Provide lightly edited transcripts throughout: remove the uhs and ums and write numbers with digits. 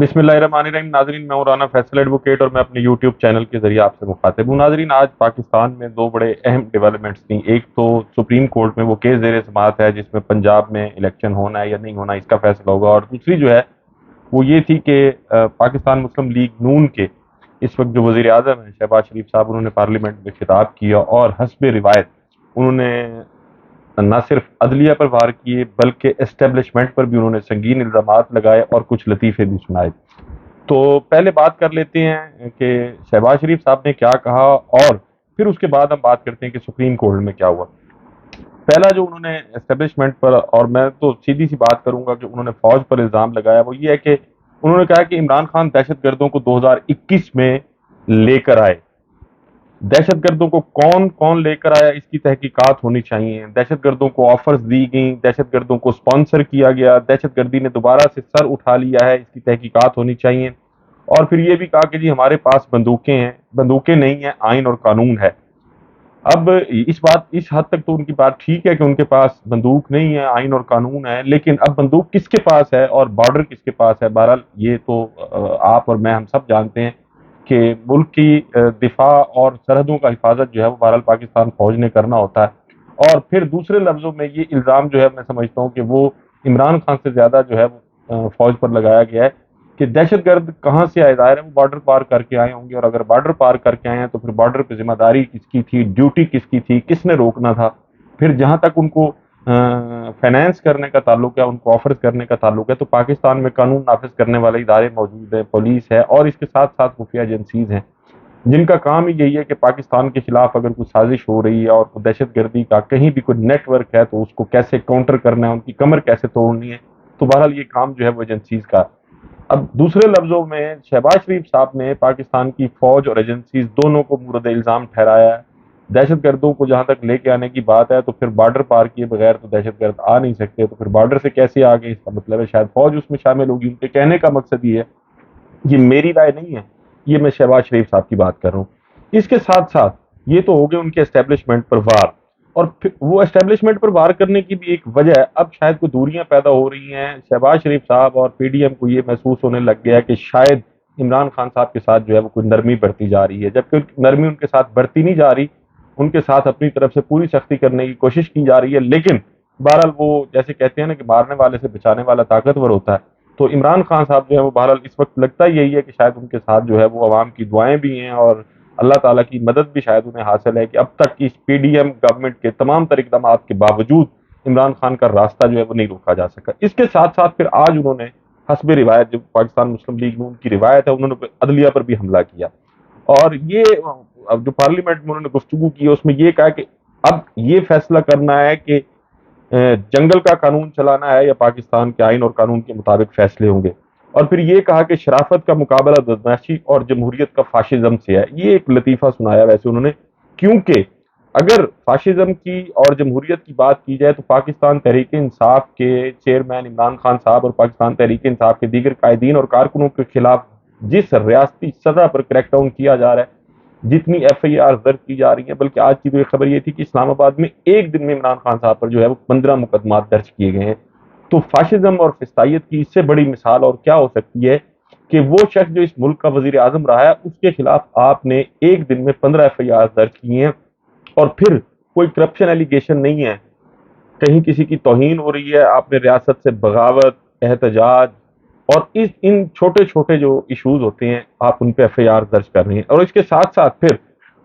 बिस्मिल्लाहिर्रहमानिर्रहीम। नाजरीन, मैं हूं राना फैसल एडवोकेट और मैं अपने यूट्यूब चैनल के जरिए आपसे मुखातिब हूं। नाजरीन, आज पाकिस्तान में दो बड़े अहम डेवलपमेंट्स थी। एक तो सुप्रीम कोर्ट में वो केस ज़ेर समाअत है जिसमें पंजाब में इलेक्शन होना है या नहीं होना इसका फैसला होगा, और दूसरी जो है वो ये थी कि पाकिस्तान मुस्लिम लीग नून के इस वक्त जो वज़ीर आज़म हैं शहबाज शरीफ साहब, उन्होंने पार्लियामेंट में खिताब किया और हस्ब रिवायत उन्होंने न सिर्फ अदलिया पर वार किए बल्कि एस्टेब्लिशमेंट पर भी उन्होंने संगीन इल्ज़ामात लगाए और कुछ लतीफ़े भी सुनाए। तो पहले बात कर लेते हैं कि शहबाज शरीफ साहब ने क्या कहा और फिर उसके बाद हम बात करते हैं कि सुप्रीम कोर्ट में क्या हुआ। पहला जो उन्होंने एस्टेब्लिशमेंट पर, और मैं तो सीधी सी बात करूंगा कि उन्होंने फौज पर इल्ज़ाम लगाया, वो ये है कि उन्होंने कहा कि इमरान खान दहशतगर्दों को 2021 में लेकर आए। दहशतगर्दों को कौन कौन लेकर आया इसकी तहकीकात होनी चाहिए। दहशतगर्दों को ऑफर्स दी गई, दहशतगर्दों को स्पॉन्सर किया गया, दहशतगर्दी ने दोबारा से सर उठा लिया है, इसकी तहकीकात होनी चाहिए। और फिर ये भी कहा कि जी हमारे पास बंदूकें हैं, बंदूकें नहीं हैं, आइन और कानून है। अब इस हद तक तो उनकी बात ठीक है कि उनके पास बंदूक नहीं है, आइन और कानून है, लेकिन अब बंदूक किसके पास है और बॉर्डर किसके पास है। बहरहाल ये तो आप और मैं हम सब जानते हैं कि मुल्क की दिफा और सरहदों का हिफाजत जो है वो बहरहाल पाकिस्तान फौज ने करना होता है। और फिर दूसरे लफ्ज़ों में ये इल्ज़ाम जो है मैं समझता हूँ कि वो इमरान खान से ज़्यादा जो है वो फौज पर लगाया गया है कि दहशतगर्द कहाँ से आए। ज़ाहिर है वो बॉर्डर पार करके आए होंगे, और अगर बॉर्डर पार करके आए हैं तो फिर बॉर्डर पे जिम्मेदारी किसकी थी, ड्यूटी किसकी थी, किसने रोकना था। फिर जहाँ तक उनको फाइनेंस करने का ताल्लुक है, उनको ऑफर्स करने का ताल्लुक है, तो पाकिस्तान में कानून नाफिज करने वाले इदारे मौजूद हैं, पुलिस है और इसके साथ साथ खुफिया एजेंसीज हैं जिनका काम ही यही है कि पाकिस्तान के खिलाफ अगर कोई साजिश हो रही है और दहशतगर्दी का कहीं भी कोई नेटवर्क है तो उसको कैसे काउंटर करना है, उनकी कमर कैसे तोड़नी है। तो बहरहाल ये काम जो है वो एजेंसीज का। अब दूसरे लफ्जों में शहबाज शरीफ साहब ने पाकिस्तान की फौज और एजेंसीज दोनों को मुर्द इल्ज़ाम ठहराया है। दहशतगर्दों को जहां तक लेके आने की बात है तो फिर बॉर्डर पार किए बगैर तो दहशतगर्द आ नहीं सकते, तो फिर बॉर्डर से कैसे आ गए, इसका मतलब है शायद फौज उसमें शामिल होगी। उनके कहने का मकसद ये है, ये मेरी राय नहीं है, ये मैं शहबाज शरीफ साहब की बात कर रहा हूँ। इसके साथ साथ ये तो हो गए उनके एस्टेब्लिशमेंट पर वार, और फिर वो एस्टेब्लिशमेंट पर वार करने की भी एक वजह है। अब शायद कोई दूरियां पैदा हो रही हैं शहबाज शरीफ साहब और पीडीएम को, ये महसूस होने लग गया है कि शायद इमरान खान साहब के साथ जो है वो कोई नरमी बढ़ती जा रही है, जबकि नरमी उनके साथ बढ़ती नहीं जा रही। उनके साथ अपनी तरफ से पूरी सख्ती करने की कोशिश की जा रही है, लेकिन बहरहाल वो जैसे कहते हैं ना कि मारने वाले से बचाने वाला ताकतवर होता है। तो इमरान खान साहब जो है वो बहरहाल इस वक्त लगता ही यही है कि शायद उनके साथ जो है वो अवाम की दुआएं भी हैं और अल्लाह ताला की मदद भी शायद उन्हें हासिल है कि अब तक इस पीडीएम गवर्नमेंट के तमाम तर इक़दाम के बावजूद इमरान खान का रास्ता जो है वो नहीं रोका जा सका। इसके साथ साथ फिर आज उन्होंने हस्ब रिवायत, जो पाकिस्तान मुस्लिम लीग नून की रिवायत है, उन्होंने अदलिया पर भी हमला किया। और ये अब जो पार्लियामेंट में उन्होंने गुफ्तगू की है उसमें ये कहा कि अब ये फैसला करना है कि जंगल का कानून चलाना है या पाकिस्तान के आइन और कानून के मुताबिक फैसले होंगे। और फिर ये कहा कि शराफत का मुकाबला बदमाशी और जमहूरियत का फाशिज्म से है। ये एक लतीफ़ा सुनाया वैसे उन्होंने, क्योंकि अगर फाशिज्म की और जमहूरियत की बात की जाए तो पाकिस्तान तहरीक इंसाफ के चेयरमैन इमरान खान साहब और पाकिस्तान तहरीक इंसाफ के दीगर कायदीन और कारकुनों के खिलाफ जिस रियासती सतह पर क्रैकडाउन किया जा रहा है, जितनी एफआईआर दर्ज की जा रही है, बल्कि आज की तो खबर ये थी कि इस्लामाबाद में एक दिन में इमरान खान साहब पर जो है वो 15 मुकदमात दर्ज किए गए हैं। तो फाशिज्म और फिस्तायत की इससे बड़ी मिसाल और क्या हो सकती है कि वो शख्स जो इस मुल्क का वजीर आजम रहा है उसके खिलाफ आपने एक दिन में 15 एफआईआर दर्ज की हैं, और फिर कोई करप्शन एलिगेशन नहीं है, कहीं किसी की तौहीन हो रही है, आपने रियासत से बगावत, एहतजाज और इन छोटे छोटे जो इश्यूज होते हैं आप उन पे एफआईआर दर्ज कर रहे हैं। और इसके साथ साथ फिर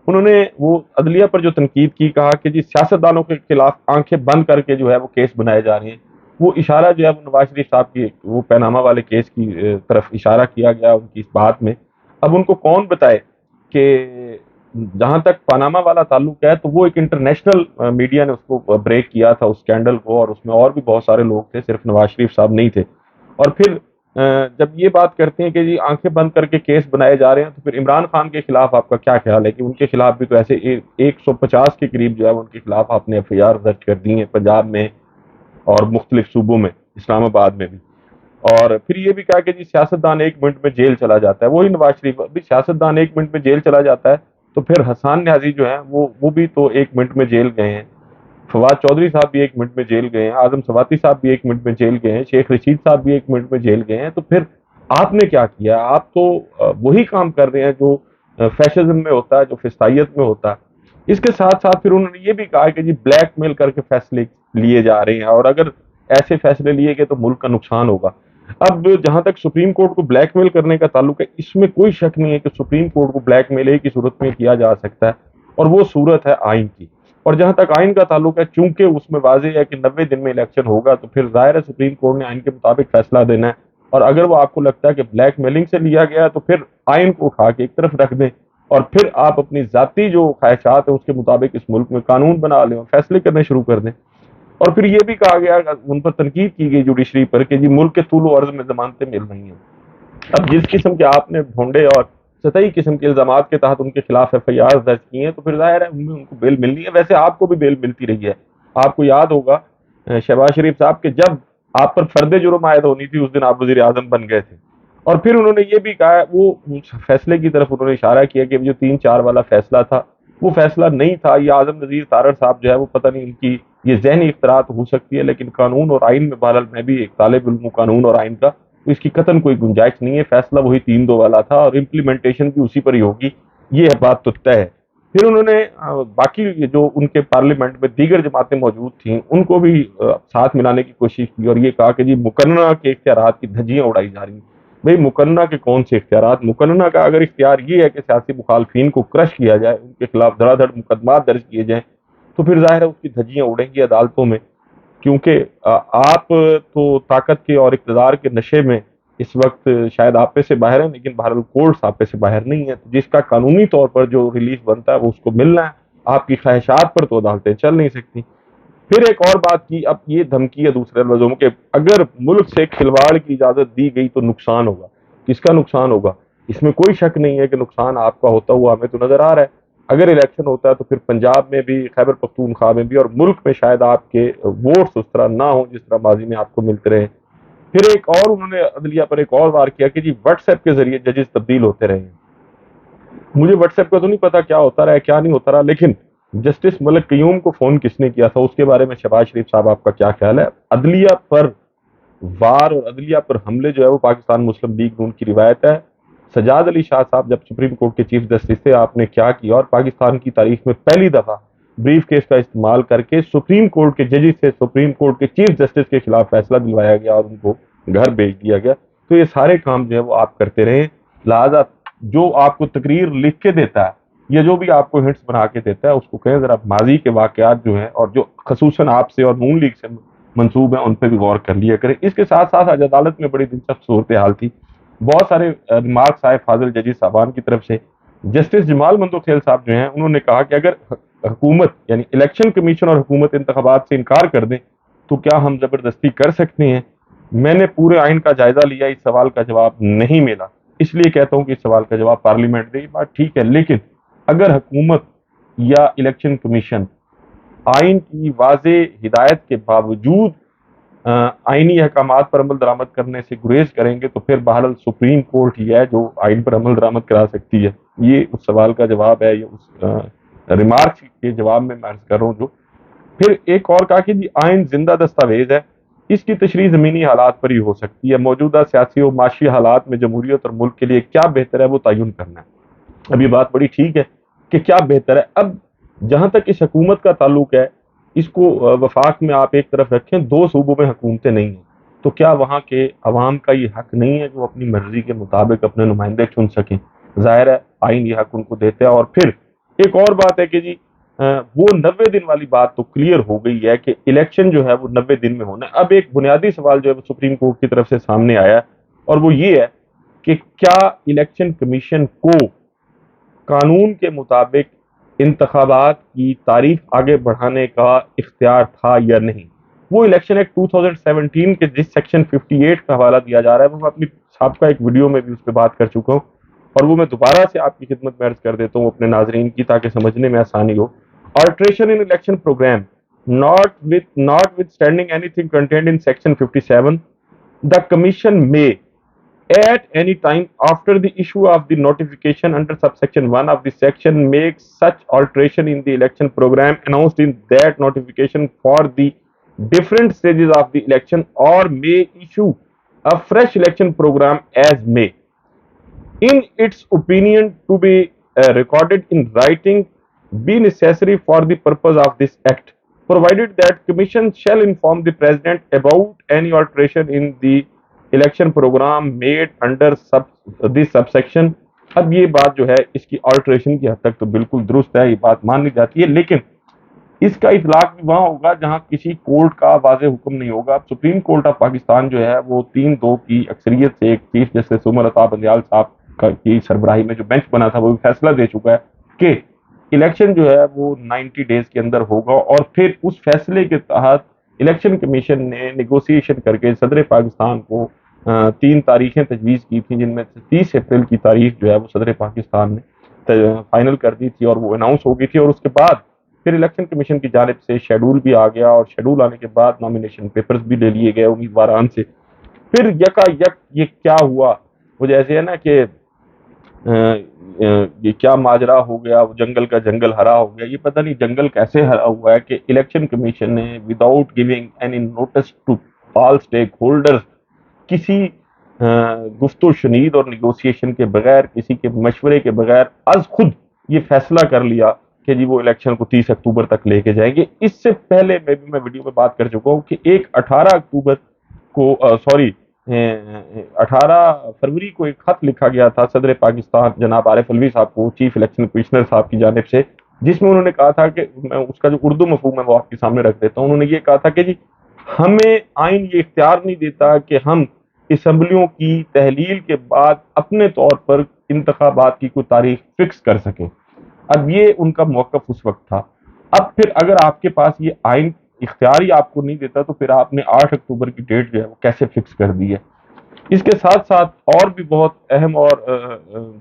उन्होंने वो अदलिया पर जो तनकीद की, कहा कि जी सियासतदानों के खिलाफ आंखें बंद करके जो है वो केस बनाए जा रहे हैं। वो इशारा जो है वो नवाज शरीफ साहब की वो पैनामा वाले केस की तरफ इशारा किया गया उनकी इस बात में। अब उनको कौन बताए कि जहां तक पनामा वाला ताल्लुक है तो वो एक इंटरनेशनल मीडिया ने उसको ब्रेक किया था उस स्कैंडल को, और उसमें और भी बहुत सारे लोग थे, सिर्फ नवाज शरीफ साहब नहीं थे। और फिर जब ये बात करते हैं कि जी आंखें बंद करके केस बनाए जा रहे हैं, तो फिर इमरान खान के खिलाफ आपका क्या ख्याल है कि उनके खिलाफ भी तो ऐसे 150 के करीब जो है उनके खिलाफ आपने एफआईआर दर्ज कर दी है पंजाब में और मुख्तलिफ सूबों में, इस्लामाबाद में भी। और फिर ये भी कहा कि जी सियासतदान 1 मिनट में जेल चला जाता है। वही नवाज शरीफ, अभी सियासतदान 1 मिनट में जेल चला जाता है तो फिर हसन न्याजी जो है वो भी तो 1 मिनट में जेल गए हैं, फवाद चौधरी साहब भी 1 मिनट में जेल गए हैं, आजम सवाती साहब भी 1 मिनट में जेल गए हैं, शेख रशीद साहब भी 1 मिनट में जेल गए हैं। तो फिर آپ نے کیا کیا؟ آپ تو وہی کام کر رہے ہیں جو فیشزم میں ہوتا ہے، جو فسطائیت میں ہوتا ہے۔ اس کے ساتھ ساتھ پھر انہوں نے یہ بھی کہا کہ جی بلیک میل کر کے فیصلے لیے جا رہے ہیں، اور اگر ایسے فیصلے لیے گئے تو ملک کا نقصان ہوگا۔ اب جہاں تک سپریم کورٹ کو بلیک میل کرنے کا تعلق ہے، اس میں کوئی شک نہیں ہے کہ سپریم کورٹ کو بلیک میل ایک ہی صورت میں کیا جا سکتا ہے، اور وہ صورت ہے آئین کی۔ اور جہاں تک آئین کا تعلق ہے، چونکہ اس میں واضح ہے کہ 90 دن میں الیکشن ہوگا، تو پھر ظاہر ہے سپریم کورٹ نے آئین کے مطابق فیصلہ دینا ہے۔ اور اگر وہ آپ کو لگتا ہے کہ بلیک میلنگ سے لیا گیا ہے، تو پھر آئین کو اٹھا کے ایک طرف رکھ دیں، اور پھر آپ اپنی ذاتی جو خواہشات ہیں اس کے مطابق اس ملک میں قانون بنا لیں اور فیصلے کرنے شروع کر دیں۔ اور پھر یہ بھی کہا گیا، ان پر تنقید کی گئی جوڈیشری پر، کہ جی ملک کے طول و عرض میں ضمانتیں مل رہی ہیں۔ اب جس قسم کے آپ نے ڈھونڈے اور سطحی قسم کے الزامات کے تحت ان کے خلاف ایف آئی آر درج کی ہیں، تو پھر ظاہر ہے ان کو بیل ملنی ہے۔ ویسے آپ کو بھی بیل ملتی رہی ہے، آپ کو یاد ہوگا شہباز شریف صاحب کہ جب آپ پر فرد جرم عائد ہونی تھی، اس دن آپ وزیر اعظم بن گئے تھے۔ اور پھر انہوں نے یہ بھی کہا، وہ فیصلے کی طرف انہوں نے اشارہ کیا کہ جو 3-4 والا فیصلہ تھا وہ فیصلہ نہیں تھا، یہ اعظم نذیر تارڑ صاحب جو ہے وہ پتہ نہیں ان کی یہ ذہنی اختراعات ہو سکتی ہے، لیکن قانون اور آئین میں بہرحال میں بھی ایک طالب علم ہوں قانون اور آئین کا، تو اس کی قطعاً کوئی گنجائش نہیں ہے۔ فیصلہ وہی 3-2 والا تھا اور امپلیمنٹیشن بھی اسی پر ہی ہوگی، یہ بات تو طے ہے۔ پھر انہوں نے باقی جو ان کے پارلیمنٹ میں دیگر جماعتیں موجود تھیں ان کو بھی ساتھ ملانے کی کوشش کی، اور یہ کہا کہ جی مقننہ کے اختیارات کی دھجیاں اڑائی جا رہی ہیں۔ بھئی مقننہ کے کون سے اختیارات؟ مقننہ کا اگر اختیار یہ ہے کہ سیاسی مخالفین کو کرش کیا جائے، ان کے خلاف دھڑا دھڑ مقدمات درج کیے جائیں، تو پھر ظاہر ہے اس کی دھجیاں اڑیں گی عدالتوں میں، کیونکہ آپ تو طاقت کے اور اقتدار کے نشے میں اس وقت شاید آپ پہ سے باہر ہیں، لیکن بہرحال کورٹس آپ پہ سے باہر نہیں ہے، تو جس کا قانونی طور پر جو ریلیف بنتا ہے وہ اس کو ملنا ہے۔ آپ کی خواہشات پر تو عدالتیں چل نہیں سکتی۔ پھر ایک اور بات کی، اب یہ دھمکی ہے دوسرے لفظوں میں کہ اگر ملک سے کھلواڑ کی اجازت دی گئی تو نقصان ہوگا۔ کس کا نقصان ہوگا؟ اس میں کوئی شک نہیں ہے کہ نقصان آپ کا ہوتا ہوا ہمیں تو نظر آ رہا ہے۔ اگر الیکشن ہوتا ہے تو پھر پنجاب میں بھی، خیبر پختونخوا میں بھی، اور ملک میں شاید آپ کے ووٹس اس طرح نہ ہوں جس طرح ماضی میں آپ کو ملتے رہے۔ پھر ایک اور انہوں نے عدلیہ پر ایک اور وار کیا کہ جی واٹس ایپ کے ذریعے ججز تبدیل ہوتے رہے ہیں۔ مجھے واٹس ایپ کا تو نہیں پتا کیا ہوتا رہا ہے کیا نہیں ہوتا رہا، لیکن جسٹس ملک قیوم کو فون کس نے کیا تھا اس کے بارے میں شہباز شریف صاحب آپ کا کیا خیال ہے؟ عدلیہ پر وار اور عدلیہ پر حملے جو ہے وہ پاکستان مسلم لیگ نون کی روایت ہے۔ سجاد علی شاہ صاحب جب سپریم کورٹ کے چیف جسٹس تھے، آپ نے کیا کیا، اور پاکستان کی تاریخ میں پہلی دفعہ بریف کیس کا استعمال کر کے سپریم کورٹ کے ججز سے سپریم کورٹ کے چیف جسٹس کے خلاف فیصلہ دلوایا گیا اور ان کو گھر بھیج دیا گیا۔ تو یہ سارے کام جو ہے وہ آپ کرتے رہے۔ لہٰذا جو آپ کو تقریر لکھ کے دیتا ہے یا جو بھی آپ کو ہنٹس بنا کے دیتا ہے، اس کو کہیں ذرا ماضی کے واقعات جو ہیں اور جو خصوصاً آپ سے اور نون لیگ سے منسوب ہیں ان پہ بھی غور کر لیا کریں۔ اس کے ساتھ ساتھ آج عدالت میں بڑی دلچسپ صورتحال تھی، بہت سارے ریمارکس آئے فاضل ججز صاحبان کی طرف سے۔ جسٹس جمال مندوخیل صاحب جو ہیں انہوں نے کہا کہ اگر حکومت یعنی الیکشن کمیشن اور حکومت انتخابات سے انکار کر دیں تو کیا ہم زبردستی کر سکتے ہیں؟ میں نے پورے آئین کا جائزہ لیا، اس سوال کا جواب نہیں ملا، اس لیے کہتا ہوں کہ اس سوال کا جواب پارلیمنٹ دے۔ یہ بات ٹھیک ہے، لیکن اگر حکومت یا الیکشن کمیشن آئین کی واضح ہدایت کے باوجود آئینی احکامات پر عمل درآمد کرنے سے گریز کریں گے تو پھر بہرحال سپریم کورٹ ہی ہے جو آئین پر عمل درآمد کرا سکتی ہے۔ یہ اس سوال کا جواب ہے، یہ اس ریمارکس کے جواب میں عرض کر رہا ہوں۔ جو پھر ایک اور کہا کہ جی آئین زندہ دستاویز ہے، اس کی تشریح زمینی حالات پر ہی ہو سکتی ہے، موجودہ سیاسی و معاشی حالات میں جمہوریت اور ملک کے لیے کیا بہتر ہے وہ تعین کرنا ہے۔ اب یہ بات بڑی ٹھیک ہے کہ کیا بہتر ہے۔ اب جہاں تک اس حکومت کا تعلق ہے، اس کو وفاق میں آپ ایک طرف رکھیں، 2 صوبوں میں حکومتیں نہیں ہیں، تو کیا وہاں کے عوام کا یہ حق نہیں ہے جو اپنی مرضی کے مطابق اپنے نمائندے چن سکیں؟ ظاہر ہے آئین یہ حق ان کو دیتے ہیں۔ اور پھر ایک اور بات ہے کہ جی وہ 90 دن والی بات تو کلیئر ہو گئی ہے کہ الیکشن جو ہے وہ 90 دن میں ہونا ہے۔ اب ایک بنیادی سوال جو ہے وہ سپریم کورٹ کی طرف سے سامنے آیا ہے، اور وہ یہ ہے کہ کیا الیکشن کمیشن کو قانون کے مطابق انتخابات کی تاریخ آگے بڑھانے کا اختیار تھا یا نہیں؟ وہ الیکشن ایکٹ 2017 کے جس سیکشن 58 کا حوالہ دیا جا رہا ہے، وہ میں اپنی سابقہ ایک ویڈیو میں بھی اس پہ بات کر چکا ہوں، اور وہ میں دوبارہ سے آپ کی خدمت میں عرض کر دیتا ہوں اپنے ناظرین کی تاکہ سمجھنے میں آسانی ہو۔ Alteration in election program notwithstanding anything contained in section 57, the commission may at any time after the issue of the notification under subsection 1 of the section make such alteration in the election program announced in that notification for the different stages of the election, or may issue a fresh election program as may, in its opinion, to be recorded in writing, be necessary for the purpose of this act, provided that Commission shall inform the President about any alteration in the election program made under this subsection. अब ये बात जो है इसकी alteration की हद तक तो बिल्कुल दुरुस्त है, ये बात मानी जाती है, लेकिन इसका इतलाक भी वहां होगा जहां किसी कोर्ट का वाज़ेह हुक्म नहीं होगा। सुप्रीम कोर्ट ऑफ पाकिस्तान जो है वो 3-2 की अक्सरियत से एक चीफ जस्टिस उमर अता बंदियाल साहब की सरबराही में जो बेंच बना था वो भी फैसला दे चुका है कि इलेक्शन जो है वो 90 डेज के अंदर होगा, और फिर उस फैसले के तहत इलेक्शन कमीशन ने नेगोशिएशन करके सदर पाकिस्तान को 3 तारीखें तजवीज़ की थी, जिनमें से 30 अप्रैल की तारीख जो है वो सदर पाकिस्तान ने फाइनल कर दी थी और वो अनाउंस हो गई थी। और उसके बाद फिर इलेक्शन कमीशन की जानिब से शेड्यूल भी आ गया, और शेड्यूल आने के बाद नॉमिनेशन पेपर्स भी ले लिए गए उम्मीदवारान से। फिर यकायक ये क्या हुआ, वो जैसे है ना कि ये क्या माजरा हो गया, वो जंगल का जंगल हरा हो गया। ये पता नहीं जंगल कैसे हरा हुआ है कि इलेक्शन कमीशन ने without giving any notice to all stakeholders, किसी गुफ्तो शुनीद और निगोशिएशन के बगैर, किसी के मशवरे के बगैर आज खुद ये फैसला कर लिया कि जी वो इलेक्शन को 30 अक्टूबर तक लेके जाएंगे। इससे पहले मैं वीडियो में बात कर चुका हूँ कि 18 अक्टूबर को 18 फरवरी को एक खत लिखा गया था सदर पाकिस्तान जनाब आरिफ अलवी साहब को, चीफ इलेक्शन कमिश्नर साहब की जानिब से, जिसमें उन्होंने कहा था कि मैं उसका जो उर्दू मफहूम है वो आपके सामने रख देता हूँ। उन्होंने ये कहा था कि जी हमें आइन ये इख्तियार नहीं देता कि हम असम्बलियों की तहलील के बाद अपने तौर पर इंतखाबात की कोई तारीख फिक्स कर सकें। अब ये उनका मौक़िफ़ उस वक्त था। अब फिर अगर आपके पास ये आइन इख्तियार ही आपको नहीं देता तो फिर आपने 8 अक्टूबर की डेट जो है वो कैसे फिक्स कर दी है। इसके साथ साथ और भी बहुत अहम और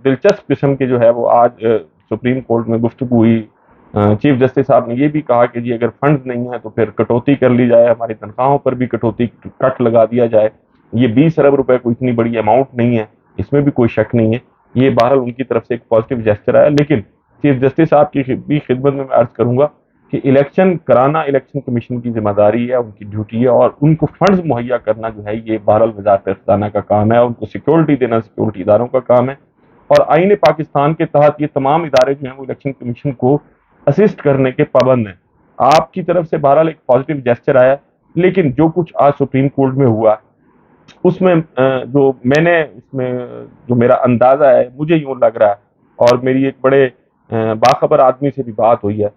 दिलचस्प किस्म के जो है वो आज सुप्रीम कोर्ट में गुफ्तगू हुई। चीफ जस्टिस साहब ने ये भी कहा कि जी अगर फंड्स नहीं है तो फिर कटौती कर ली जाए, हमारी तनख्वाहों पर भी कटौती कट लगा दिया जाए। ये 20 अरब रुपए कोई इतनी बड़ी अमाउंट नहीं है, इसमें भी कोई शक नहीं है। ये बहरहाल उनकी तरफ से एक पॉजिटिव जेस्चर है, लेकिन चीफ जस्टिस साहब की भी खिदमत में मैं अर्ज करूंगा कि इलेक्शन कराना इलेक्शन कमीशन की जिम्मेदारी है, उनकी ड्यूटी है, और उनको फंड्स मुहैया करना जो है ये बहरहाल वज़ारत ख़ज़ाना का काम है, उनको सिक्योरिटी देना सिक्योरिटी इदारों का काम है। और आईन पाकिस्तान के तहत ये तमाम इदारे जो हैं वो इलेक्शन कमीशन को असिस्ट करने के पाबंद हैं। आपकी तरफ से बहरहाल एक पॉजिटिव जेस्चर आया, लेकिन जो कुछ आज सुप्रीम कोर्ट में हुआ उसमें जो मैंने इसमें जो मेरा अंदाज़ा है, मुझे यूँ लग रहा है, और मेरी एक बड़े बाखबर आदमी से भी बात हुई है,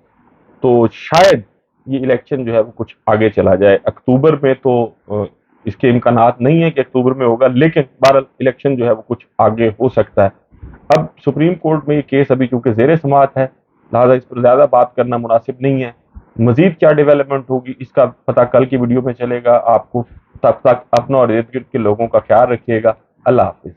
तो शायद ये इलेक्शन जो है वो कुछ आगे चला जाए। अक्टूबर में तो इसके इम्कानात नहीं है कि अक्टूबर में होगा, लेकिन बहरहाल इलेक्शन जो है वो कुछ आगे हो सकता है। अब सुप्रीम कोर्ट में ये केस अभी चूंकि ज़ेर समाअत है, लिहाजा इस पर ज़्यादा बात करना मुनासिब नहीं है। मजीद क्या डेवलपमेंट होगी इसका पता कल की वीडियो में चलेगा आपको। तब तक अपना और इर्द गिर्द के लोगों का ख्याल रखिएगा। अल्लाह हाफिज़।